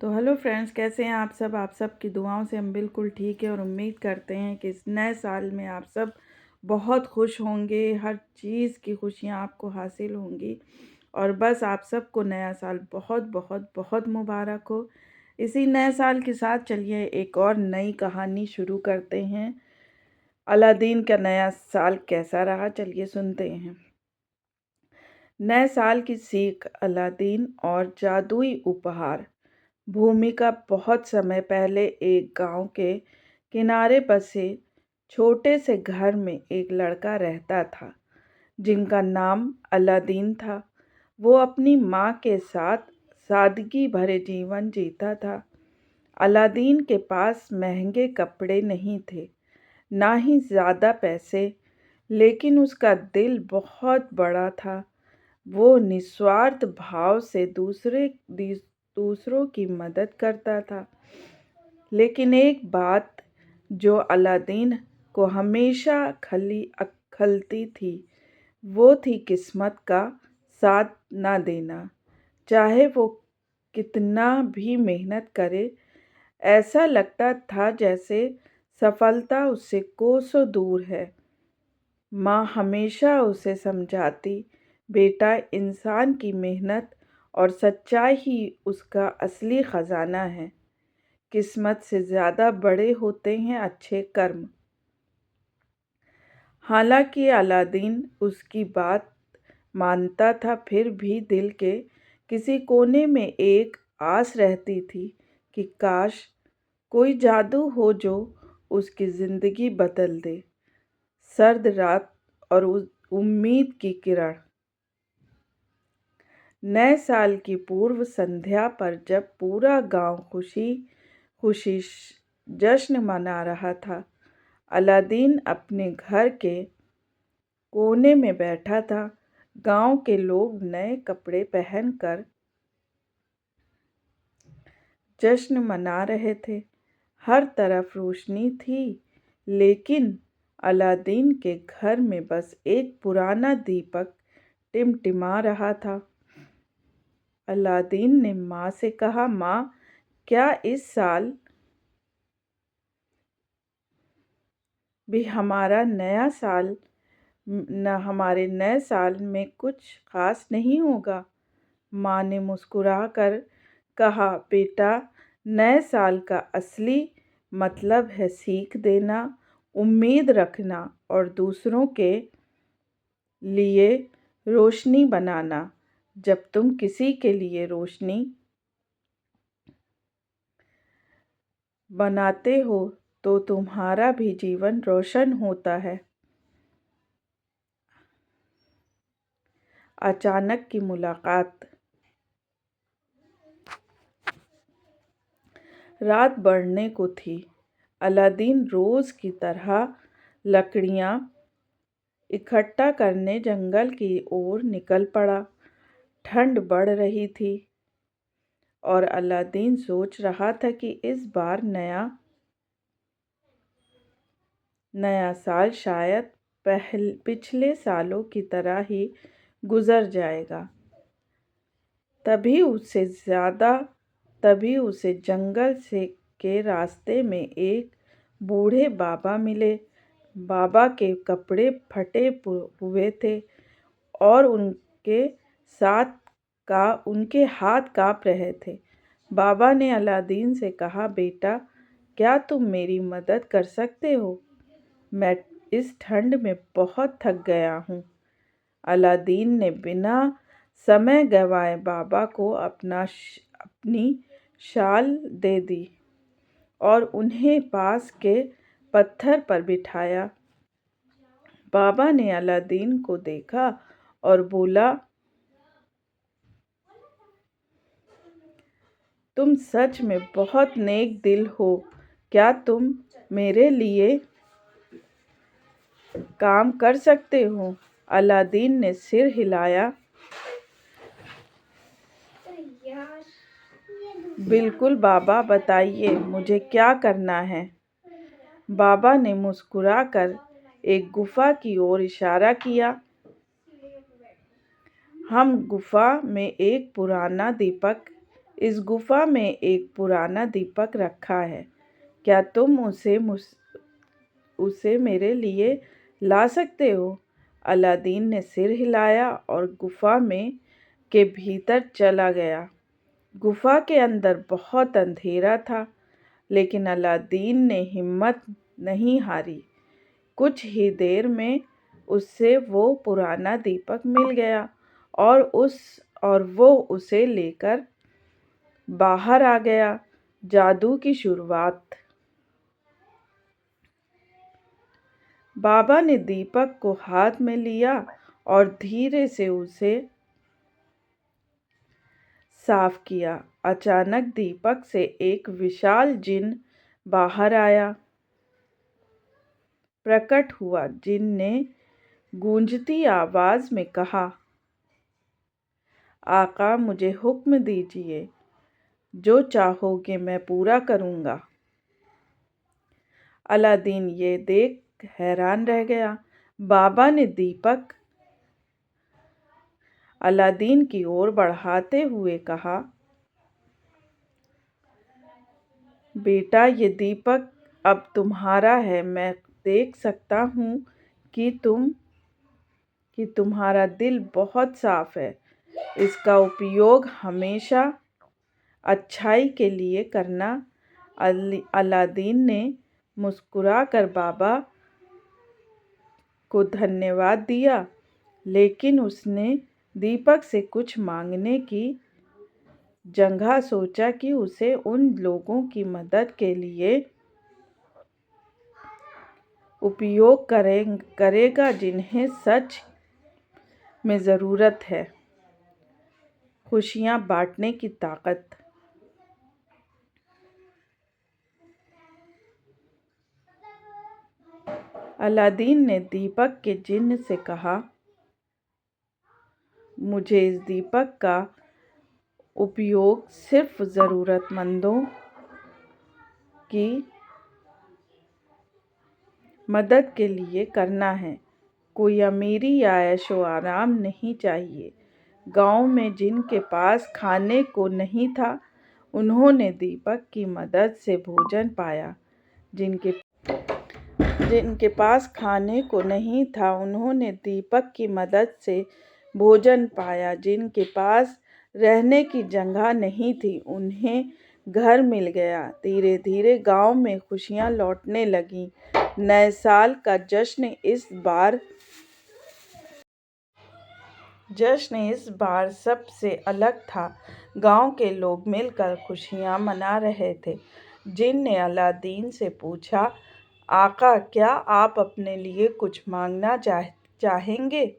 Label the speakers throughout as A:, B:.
A: तो hello friends, कैसे हैं आप सब। आप सब की दुआओं से हम बिल्कुल ठीक है और उम्मीद करते हैं कि इस नए साल में आप सब बहुत खुश होंगे, हर चीज़ की खुशियां आपको हासिल होंगी। और बस आप सबको नया साल बहुत बहुत बहुत मुबारक हो। इसी नए साल के साथ चलिए एक और नई कहानी शुरू करते हैं। अलादीन का नया साल कैसा रहा, चलिए सुनते हैं। नए साल की सीख, अलादीन और जादुई उपहार। भूमिका बहुत समय पहले एक गांव के किनारे बसे छोटे से घर में एक लड़का रहता था जिनका नाम अलादीन था। वो अपनी माँ के साथ सादगी भरे जीवन जीता था। अलादीन के पास महंगे कपड़े नहीं थे, ना ही ज़्यादा पैसे, लेकिन उसका दिल बहुत बड़ा था। वो निस्वार्थ भाव से दूसरों की मदद करता था। लेकिन एक बात जो अलादीन को हमेशा खलती थी, वो थी किस्मत का साथ ना देना। चाहे वो कितना भी मेहनत करे, ऐसा लगता था जैसे सफलता उससे कोसों दूर है। माँ हमेशा उसे समझाती, बेटा, इंसान की मेहनत और सच्चाई ही उसका असली खजाना है। किस्मत से ज़्यादा बड़े होते हैं अच्छे कर्म। हालांकि अलादीन उसकी बात मानता था, फिर भी दिल के किसी कोने में एक आस रहती थी कि काश कोई जादू हो जो उसकी ज़िंदगी बदल दे। सर्द रात और उम्मीद की किरण। नए साल की पूर्व संध्या पर जब पूरा गांव खुशी खुशी जश्न मना रहा था, अलादीन अपने घर के कोने में बैठा था। गांव के लोग नए कपड़े पहनकर जश्न मना रहे थे। हर तरफ रोशनी थी, लेकिन अलादीन के घर में बस एक पुराना दीपक टिमटिमा रहा था। अलादीन ने माँ से कहा, माँ, क्या इस साल भी हमारे नए साल में कुछ खास नहीं होगा? माँ ने मुस्कुराकर कहा, बेटा, नए साल का असली मतलब है सीख देना, उम्मीद रखना और दूसरों के लिए रोशनी बनाना। जब तुम किसी के लिए रोशनी बनाते हो तो तुम्हारा भी जीवन रोशन होता है। अचानक की मुलाकात। रात बढ़ने को थी। अलादीन रोज की तरह लकड़ियां इकट्ठा करने जंगल की ओर निकल पड़ा। ठंड बढ़ रही थी और अलादीन सोच रहा था कि इस बार नया साल शायद पिछले सालों की तरह ही गुजर जाएगा। तभी उसे जंगल से के रास्ते में एक बूढ़े बाबा मिले। बाबा के कपड़े फटे हुए थे और उनके हाथ कांप रहे थे। बाबा ने अलादीन से कहा, बेटा, क्या तुम मेरी मदद कर सकते हो? मैं इस ठंड में बहुत थक गया हूँ। अलादीन ने बिना समय गंवाए बाबा को अपनी शाल दे दी और उन्हें पास के पत्थर पर बिठाया। बाबा ने अलादीन को देखा और बोला, तुम सच में बहुत नेक दिल हो। क्या तुम मेरे लिए काम कर सकते हो? अलादीन ने सिर हिलाया। बिल्कुल बाबा, बताइए मुझे क्या करना है। बाबा ने मुस्कुराकर एक गुफा की ओर इशारा किया। हम गुफा में एक पुराना दीपक इस गुफा में एक पुराना दीपक रखा है, क्या तुम उसे मेरे लिए ला सकते हो? अलादीन ने सिर हिलाया और गुफा में के भीतर चला गया। गुफा के अंदर बहुत अंधेरा था, लेकिन अलादीन ने हिम्मत नहीं हारी। कुछ ही देर में उससे वो पुराना दीपक मिल गया और वो उसे लेकर बाहर आ गया। जादू की शुरुआत। बाबा ने दीपक को हाथ में लिया और धीरे से उसे साफ किया। अचानक दीपक से एक विशाल जिन बाहर आया, प्रकट हुआ। जिन ने गूंजती आवाज में कहा, आका, मुझे हुक्म दीजिए, जो चाहोगे मैं पूरा करूंगा। अलादीन ये देख हैरान रह गया। बाबा ने दीपक अलादीन की ओर बढ़ाते हुए कहा, बेटा, ये दीपक अब तुम्हारा है। मैं देख सकता हूँ कि तुम्हारा दिल बहुत साफ है। इसका उपयोग हमेशा अच्छाई के लिए करना। अलादीन ने मुस्कुराकर बाबा को धन्यवाद दिया, लेकिन उसने दीपक से कुछ मांगने की जगह सोचा कि उसे उन लोगों की मदद के लिए उपयोग करेगा जिन्हें सच में ज़रूरत है। खुशियाँ बांटने की ताकत। अलादीन ने दीपक के जिन्न से कहा, मुझे इस दीपक का उपयोग सिर्फ ज़रूरतमंदों की मदद के लिए करना है। कोई अमीरी या ऐशो आराम नहीं चाहिए। गांव में जिनके पास खाने को नहीं था, उन्होंने दीपक की मदद से भोजन पाया। जिनके पास खाने को नहीं था, उन्होंने दीपक की मदद से भोजन पाया। जिनके पास रहने की जगह नहीं थी, उन्हें घर मिल गया। धीरे धीरे गांव में खुशियां लौटने लगीं। नए साल का जश्न इस बार सबसे अलग था। गांव के लोग मिलकर खुशियां मना रहे थे। जिन ने अलादीन से पूछा, आका, क्या आप अपने लिए कुछ मांगना चाहेंगे?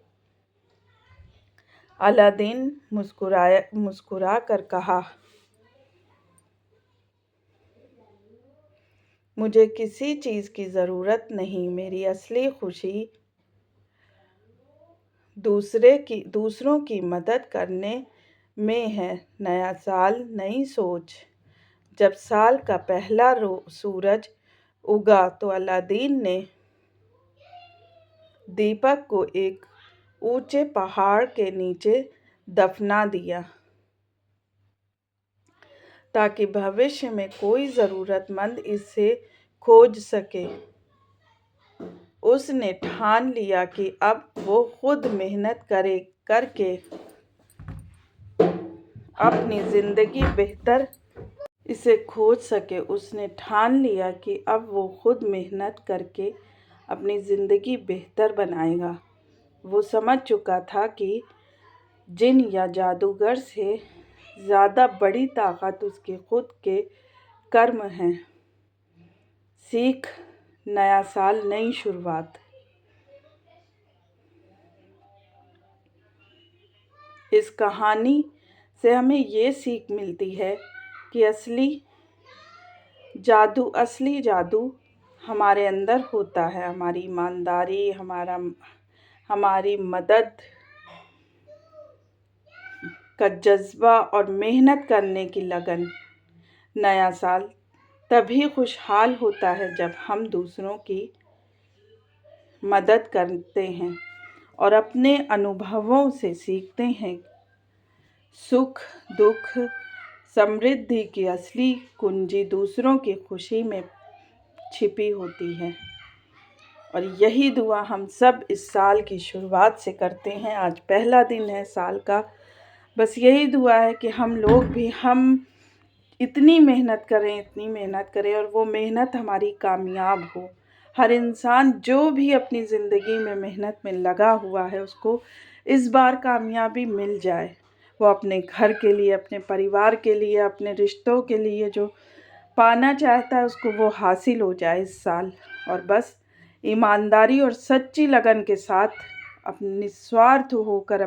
A: अलादीन मुस्कुरा कर कहा, मुझे किसी चीज़ की ज़रूरत नहीं। मेरी असली खुशी दूसरों की मदद करने में है। नया साल, नई सोच। जब साल का पहला सूरज उगा तो अलादीन ने दीपक को एक ऊंचे पहाड़ के नीचे दफना दिया, ताकि भविष्य में कोई ज़रूरतमंद इसे खोज सके। उसने ठान लिया कि अब वो खुद मेहनत करके अपनी ज़िंदगी बेहतर इसे खोज सके। उसने ठान लिया कि अब वो खुद मेहनत करके अपनी ज़िंदगी बेहतर बनाएगा। वो समझ चुका था कि जिन या जादूगर से ज़्यादा बड़ी ताकत उसके खुद के कर्म हैं। सीख, नया साल, नई शुरुआत। इस कहानी से हमें ये सीख मिलती है कि असली जादू हमारे अंदर होता है। हमारी ईमानदारी, हमारी मदद का जज्बा और मेहनत करने की लगन। नया साल तभी खुशहाल होता है जब हम दूसरों की मदद करते हैं और अपने अनुभवों से सीखते हैं। सुख दुख समृद्धि की असली कुंजी दूसरों की खुशी में छिपी होती है। और यही दुआ हम सब इस साल की शुरुआत से करते हैं। आज पहला दिन है साल का। बस यही दुआ है कि हम लोग भी इतनी मेहनत करें और वो मेहनत हमारी कामयाब हो। हर इंसान जो भी अपनी ज़िंदगी में मेहनत में लगा हुआ है उसको इस बार कामयाबी मिल जाए। वो अपने घर के लिए, अपने परिवार के लिए, अपने रिश्तों के लिए जो पाना चाहता है उसको वो हासिल हो जाए इस साल। और बस ईमानदारी और सच्ची लगन के साथ निस्वार्थ होकर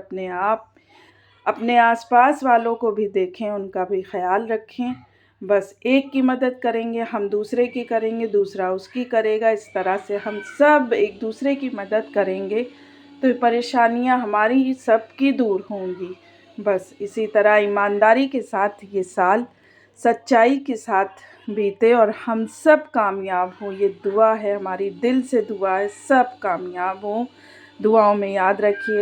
A: अपने आसपास वालों को भी देखें, उनका भी ख्याल रखें। बस एक की मदद करेंगे, हम दूसरे की करेंगे, दूसरा उसकी करेगा। इस तरह से हम सब एक दूसरे की मदद करेंगे तो परेशानियां हमारी सबकी दूर होंगी। बस इसी तरह ईमानदारी के साथ ये साल सच्चाई के साथ बीते और हम सब कामयाब हों। ये दुआ है, हमारी दिल से दुआ है, सब कामयाब हों। दुआओं में याद रखिए।